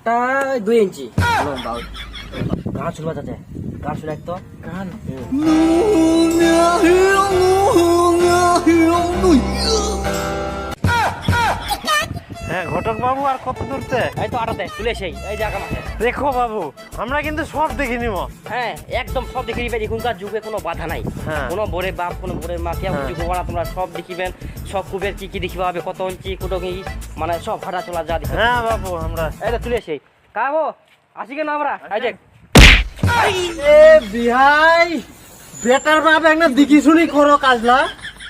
নাকটা 2 ইঞ্চি লম্বা। গান শুনবা যাতে, গান শুনে তো গান। হ্যাঁ ঘটক বাবু, আর কত দূরতে? এই তো আটাতে চলে সেই এই জায়গা মাঠে। দেখো বাবু, আমরা কিন্তু সব দেখে নিব। হ্যাঁ একদম সব দেখে নিবে। এখনকার যুগে কোনো বাধা নাই। হ্যাঁ। কোনো বরের বাপ, কোনো বরের মা কেউ কিছু করবো না। তোমরা সব দেখিবেন, সব কুবের কি কি দেখিবা হবে, কত ইঞ্চি কত কি মানে সব ভাড়া চলা যা দেখবে। হ্যাঁ বাবু, আমরা এই তো চলে সেই কাবো আসি কেন আমরা। এই দেখ বিহাই বেটার বাপ একটা দেখি শুনি করো কাজলা,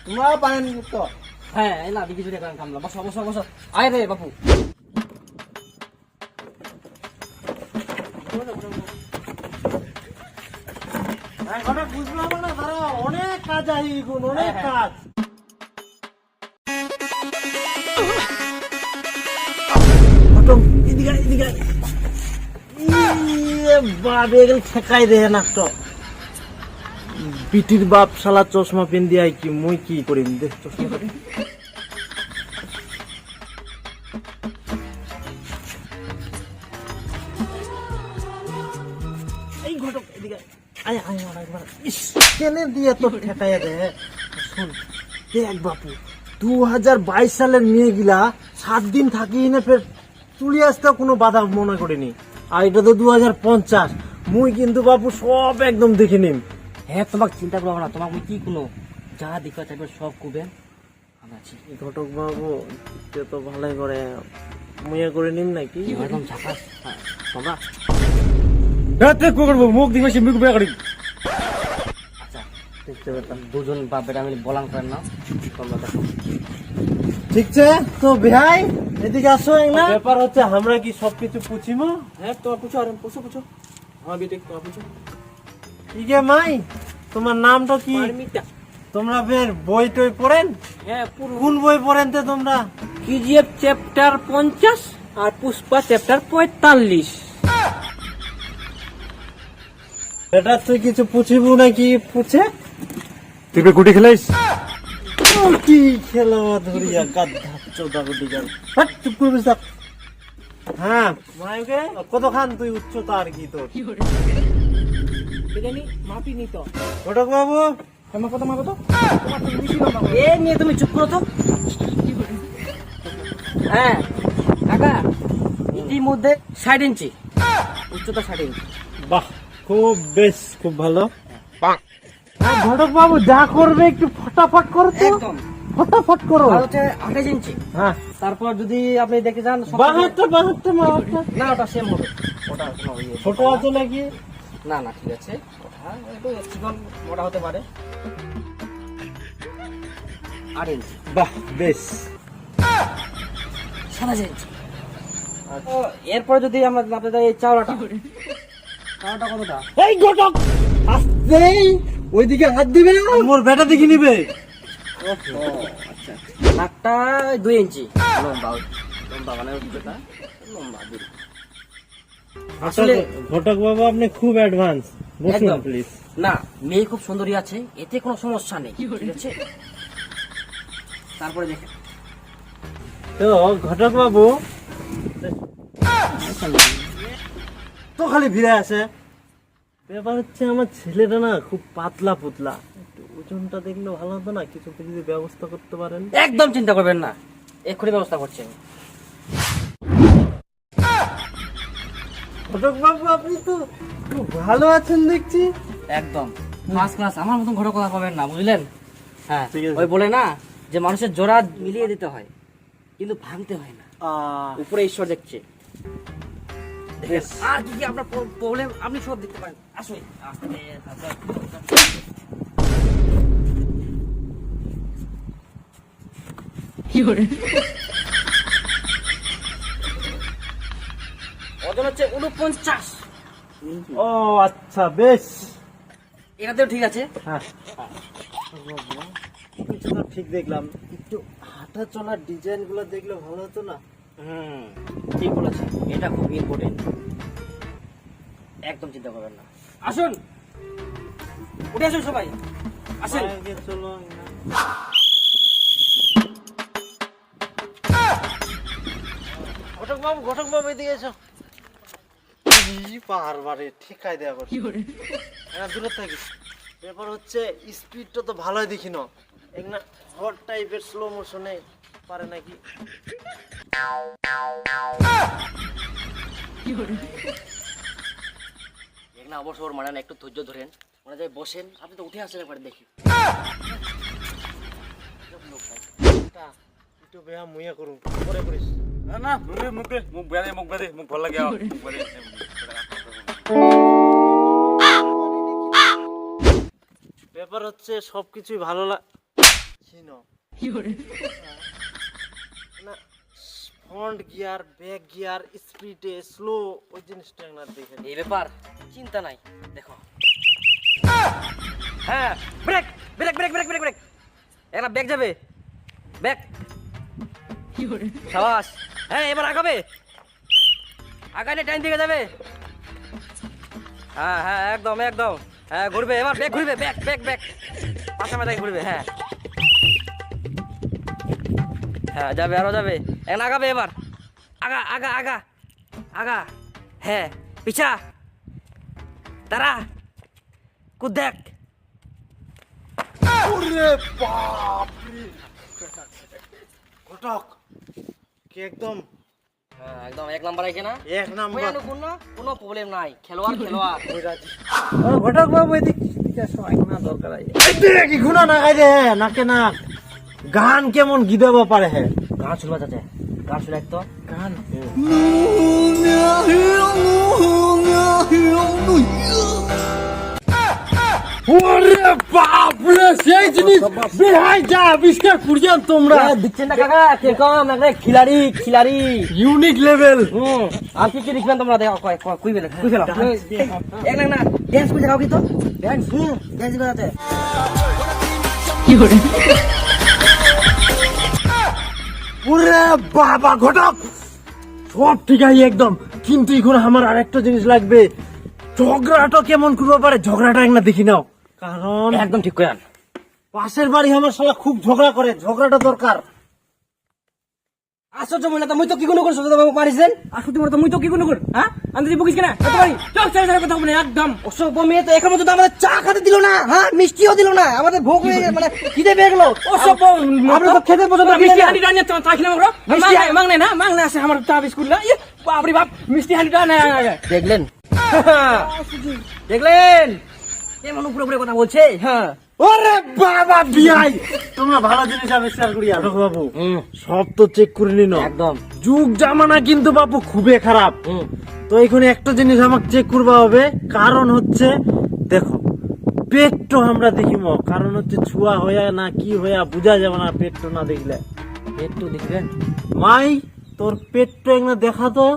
তোমরা পারেন তো। হ্যাঁ এই না দেখি যদি কাম কামলা। বসো বসো বসো, আয় রে বাপু। ঘটক বুঝলাম না, ধরো অনেক কাজ আই গুণ, অনেক কাজ। ঘটক এদিকে এদিকে বাপ এগুলো ঠেকাই দেয় না তো। পিটির বাপ শালা চশমা পেন দিয়ে কি মুই কি করিম দেখ চশমা করি। এই ঘটক এদিকে আয় আয় একবার। ইস কেনে দিয়ে তো ঠেকাইয়া দে। শুন দেখ বাপু, 2022 সালের মেয়ে গিলা 7 দিন থাকি না ফের চুলি আসতে কোনো বাধা মনে করিনি। আর এটা তো 2050। মুই কিন্তু বাপু সব একদম দেখে নিম। হ্যাঁ তোমাকে চিন্তা করবো না, তোমাকে কি কোনো যা দেখবা চাইবে সব কুবেন আমরা আছি। ঘটক বাবু তো ভালোই করে মুইয়া করে নিম নাকি? একদম ঝাঁকাস তোমরা। মুখ দিবে সে মুখ বের করি। আচ্ছা দেখতে পেতাম দুজন বাপ বেটা মিলে বলান করেন না তোমরা দেখো। ঠিক আছে তো ভাই এদিকে আসো। না ব্যাপার হচ্ছে আমরা কি সবকিছু পুছিমো? হ্যাঁ তোমার পুছো আর পুছো পুছো আমার বেটে তোমার পুছো। ঠিক আছে মাই, তোমার নামটা কি? পারমিতা। তোমরা ফের বই টই পড়েন? হ্যাঁ পুরো কোন বই পড়েন তে তোমরা? কেজিএফ চ্যাপ্টার 50 আর পুষ্পা চ্যাপ্টার 45। এটা তুই কিছু পুছিবু নাকি পুছে? তুই গুটি খেলাইস? কি খেলা ধরিয়া গাধা চোদা গুটি গেল। হাট চুপ করে বসে থাক। হ্যাঁ মাইকে কতখান তুই উচ্চতা আর কি তোর? বিরিয়ানি মাপি নি তো। ঘটক বাবু তোমার কত মাপো তো? তোমার তো বেশি লম্বা। এ নিয়ে তুমি চুপ করো তো। হ্যাঁ কাকা ইতিমধ্যে 60 ইঞ্চি উচ্চতা, 60 ইঞ্চি। বাহ খুব বেশ, খুব ভালো। হ্যাঁ ঘটক বাবু যা করবে একটু ফটাফট করো তো। একদম ফটাফট করো। আর হচ্ছে 28 ইঞ্চি। হ্যাঁ তারপর যদি আপনি দেখে যান বাহাত্তর বাহাত্তর বাহাত্তর। না ওটা সেম হবে। ওটা কোনো ইয়ে ছোট আছে নাকি? না না ঠিক আছে, ওটা একটু চিকন মোটা হতে পারে। 8 ইঞ্চি, বাহ বেশ। 27 ইঞ্চি। তো এরপরে যদি আমরা নাপতে যাই এই চাওড়াটা কতটা? এই ঘটক আস্তেই ওইদিকে হাত দিবে না, মোর বেটা দেখি নিবে। নাকটা 2 ইঞ্চি লম্বা। লম্বা মানে উচ্চতা লম্বা 2। আসলে ঘটক বাবু আপনি খুব অ্যাডভান্স। বসুন একদম। প্লিজ। না মেয়ে খুব সুন্দরী আছে, এতে কোনো সমস্যা নেই, ঠিক আছে। তারপরে দেখেন তো ঘটক বাবু তো খালি ভিড়ে আছে। ব্যাপার হচ্ছে আমার ছেলেটা না খুব পাতলা পুতলা, একটু ওজনটা দেখলে ভালো হতো না। কিছু যদি ব্যবস্থা করতে পারেন। একদম চিন্তা করবেন না, এক্ষুনি ব্যবস্থা করছি আমি। ঘটক বাবু আপনি তো খুব ভালো আছেন দেখছি। একদম ফার্স্ট ক্লাস, আমার মতন ঘটক কথা পাবেন না, বুঝলেন? হ্যাঁ ঠিক আছে। ওই বলে না যে মানুষের জোড়া মিলিয়ে দিতে হয় কিন্তু ভাঙতে হয় না। উপরে ঈশ্বর দেখছে। বেশ। আর কি কি আপনার প্রবলেম আপনি সব দেখতে পারেন। আসুন ওজন হচ্ছে 49। ও আচ্ছা বেশ। এটাতেও ঠিক আছে। হ্যাঁ কিছুটা ঠিক দেখলাম। একটু হাঁটা চলার ডিজাইন গুলো দেখলে ভালো হতো না? ঠিক বলেছেন, এটা খুব ইম্পর্টেন্ট। একদম চিন্তা করবেন না। আসুন উঠে আসুন সবাই, আসেন। আগে চলো। ঘটক বাবু এদিকে এসো। বারবারে ঠেকাই দেয়া করছে দূরে থাকিস। ব্যাপার হচ্ছে স্পিডটা তো ভালোই দেখি না, একটা হট টাইপের স্লো মোশনে পারে নাকি। না অবশ্য ওর মানে না, একটু ধৈর্য ধরেন, মানে যাই বসেন, আপনি তো উঠে আসেন একবার দেখি। একটু বেহা মুইয়া করুন পরে করিস। না না মুখ বেঁধে মুখ ভাল লাগে মুখ বেঁধে ব্যাপার হচ্ছে সবকিছুই ভালো লাগছি না, ফ্রন্ট গিয়ার, ব্যাক গিয়ার, স্পিডে স্লো, ওই জিনিসটা না দেখে। এই ব্যাপার চিন্তা নাই, দেখো। হ্যাঁ break break break break break break, একটা ব্যাগ যাবে, ব্যাগ, সাবাস। হ্যাঁ এবার আগাবে, আগানে টাইম দিকে যাবে। হ্যাঁ হ্যাঁ একদম একদম, হ্যাঁ ঘুরবে, এবার ব্যাগ ঘুরবে, ব্যাগ ব্যাগ ব্যাগ, পাশা মাথায় ঘুরবে। হ্যাঁ হ্যাঁ যাবে, আরো যাবে, এখন আগাবে, এবার আগা আগা আগা আগা, হ্যাঁ পিছা, তারা কুদ দেখ। ওরে বাপ রে, ঘটক কি একদম হ্যাঁ একদম এক নাম্বার আছে না, এক নাম্বার। কোনো প্রবলেম নাই, খেলোয়াড় খেলোয়াড়। ঘটক বাবু এদিকে আসো, না দরকার আছে। কি গুনা না খাই রে নাকে না, গান কেমন গিদাবা পারে হে, গান শুনবা যাচ্ছে, গান শুনে এক তো গান ওরে বাপ রে, সেই জিনিস বেহাই যা আবিষ্কার করিয়ান তোমরা। দিচ্ছেন না কাকা, কিরকম একটা খিলাড়ি খিলাড়ি, ইউনিক লেভেল। আর কি কি লিখবেন তোমরা, দেখো কুই ফেলো এক না ড্যান্স করে দেখাও কি তো, ড্যান্স ড্যান্স বাজাতে। ওরে বাবা ঘটক, সব ঠিক আছে একদম, কিন্তু এখন আমার আরেকটা জিনিস লাগবে। ঝগড়াটা কেমন করবো পারে, ঝগড়াটা একটা দেখি নাও, কারণ একদম ঠিক করে আন। পাশের বাড়ি আমার শালা খুব ঝগড়া করে, ঝগড়াটা দরকার। আশ্চর্য মহিলা তো, মুই তো কি কোনো করে সত্যি পারিছেন, আর সত্যি তো মুই তো কি কোনো কর, হ্যাঁ আমি তুই বকিস কেনা এত পারি, চল ছেড়ে ছেড়ে কথা বলে একদম। অসভ্য মেয়ে তো এখন মতো আমাদের চা খেতে দিল না, হ্যাঁ মিষ্টিও দিল না, আমাদের ভোগ হয়ে মানে খিদে পেয়ে গেল। অসভ্য, আমরা তো খেতে পছন্দ করি মিষ্টি হাঁড়িটা নিয়ে চা খেলাম আমরা, মাংনে না মাংনে আছে আমার চা বিস্কুট না, বাপরে বাপ মিষ্টি হাঁড়িটা না। দেখলেন দেখলেন কেমন উপরে উপরে কথা বলছে। হ্যাঁ ওরে বাবা বিয়াই, তোমরা ভালো জিনিস আবিষ্কার করিয়া বাবু, সব তো চেক করে নিন একদম। যুগ জামানা কিন্তু বাবু খুবই খারাপ। তো এখানে একটা জিনিস আমাকে চেক করবা হবে, কারণ হচ্ছে দেখো পেটটো আমরা দেখিব, কারণ হচ্ছে ছুয়া হইয়া না কি হইয়া বুঝা যাবে না পেটটো না দেখলে। একটু দেখবেন মাই তোর পেটটো একটা দেখা তো।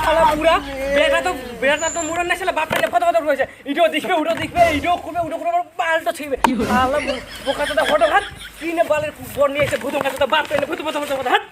শালা পুরা বেটা তো মুড়ন না, শালা বাপটা কথা কথা রয়েছে, ইডো দেখবে উডো দেখবে, ইডো খুবে উডো খুবে পাল্টো ছিবে। শালা বোকা তো হটো হাত কিনে বালের বর নিয়ে এসে ভূত কাছে বাপ পেলে ভূত কথা হাত